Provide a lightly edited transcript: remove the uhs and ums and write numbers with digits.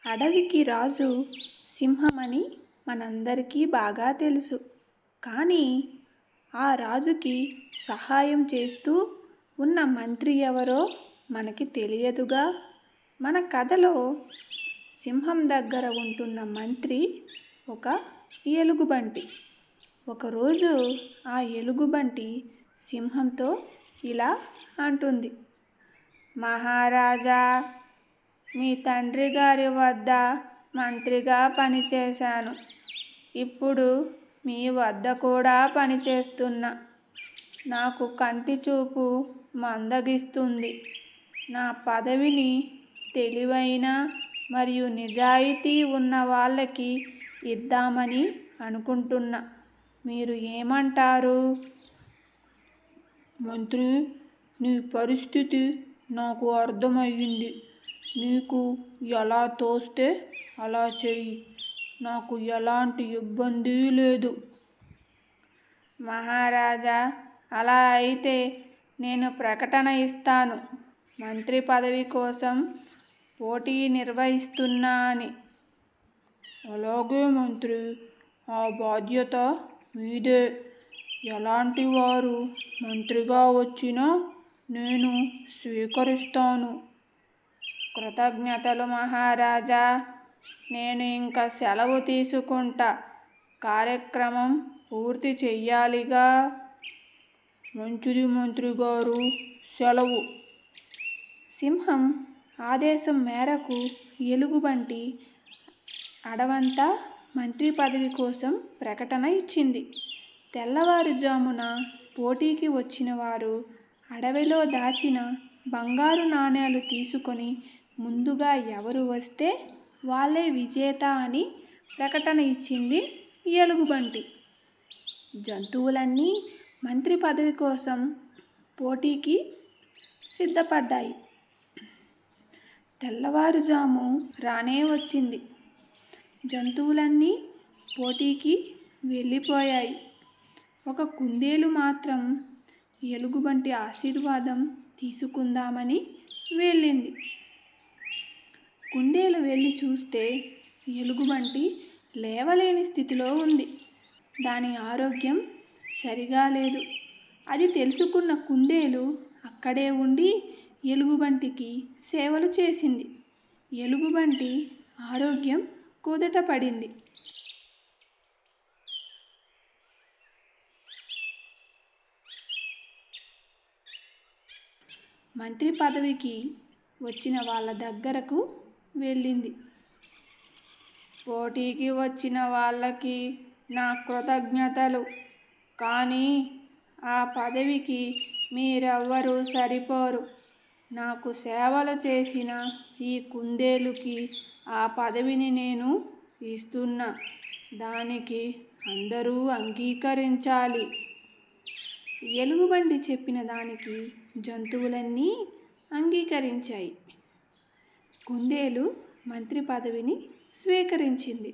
అడవికి రాజు సింహమని మనందరికీ బాగా తెలుసు. కానీ ఆ రాజుకి సహాయం చేస్తూ ఉన్న మంత్రి ఎవరో మనకి తెలియదుగా. మన కథలో సింహం దగ్గర ఉంటున్న మంత్రి ఒక ఎలుగుబంటి. ఒకరోజు ఆ ఎలుగుబంటి సింహంతో ఇలా అంటుంది: మహారాజా, మీ తండ్రి గారి వద్ద మంత్రిగా పనిచేశాను. ఇప్పుడు మీ వద్ద కూడా పనిచేస్తున్నా. నాకు కంటి చూపు మందగిస్తుంది. నా పదవిని తెలివైన మరియు నిజాయితీ ఉన్న వాళ్ళకి ఇద్దామని అనుకుంటున్నా. మీరు ఏమంటారు? మంత్రి, నీ పరిస్థితి నాకు అర్థమయ్యింది. నీకు ఎలా తోస్తే అలా చెయ్యి. నాకు ఎలాంటి ఇబ్బంది లేదు. మహారాజా, అలా అయితే నేను ప్రకటన ఇస్తాను, మంత్రి పదవి కోసం పోటీ నిర్వహిస్తున్నా అని. అలాగే మంత్రి, ఆ బాధ్యత మీదే. ఎలాంటి వారు మంత్రిగా వచ్చినా నేను స్వీకరిస్తాను. కృతజ్ఞతలు మహారాజా. నేను ఇంకా సెలవు తీసుకుంటా. కార్యక్రమం పూర్తి చెయ్యాలిగా. మంచిది మంత్రి గారు, సెలవు. సింహం ఆదేశం మేరకు ఎలుగుబంటి అడవంతా మంత్రి పదవి కోసం ప్రకటన ఇచ్చింది. తెల్లవారుజామున పోటీకి వచ్చిన వారు అడవిలో దాచిన బంగారు నాణేలు తీసుకొని ముందుగా ఎవరు వస్తే వాళ్ళే విజేత అని ప్రకటన ఇచ్చింది ఎలుగుబంటి. జంతువులన్నీ మంత్రి పదవి కోసం పోటీకి సిద్ధపడ్డాయి. తెల్లవారుజాము రానే వచ్చింది. జంతువులన్నీ పోటీకి వెళ్ళిపోయాయి. ఒక కుందేలు మాత్రం ఎలుగుబంటి ఆశీర్వాదం తీసుకుందామని వెళ్ళింది. కుందేలు వెళ్ళి చూస్తే ఎలుగుబంటి లేవలేని స్థితిలో ఉంది. దాని ఆరోగ్యం సరిగా లేదు. అది తెలుసుకున్న కుందేలు అక్కడే ఉండి ఎలుగుబంటికి సేవలు చేసింది. ఎలుగుబంటి ఆరోగ్యం కుదుట పడింది. మంత్రి పదవికి వచ్చిన వాళ్ళ దగ్గరకు వెళ్ళింది. పోటీకి వచ్చిన వాళ్ళకి నా కృతజ్ఞతలు. కానీ ఆ పదవికి మీరెవ్వరూ సరిపోరు. నాకు సేవలు చేసిన ఈ కుందేలుకి ఆ పదవిని నేను ఇస్తున్నా. దానికి అందరూ అంగీకరించాలి. ఎలుగుబంటి చెప్పిన దానికి జంతువులన్నీ అంగీకరించాయి. కుందేలు మంత్రి పదవిని స్వీకరించింది.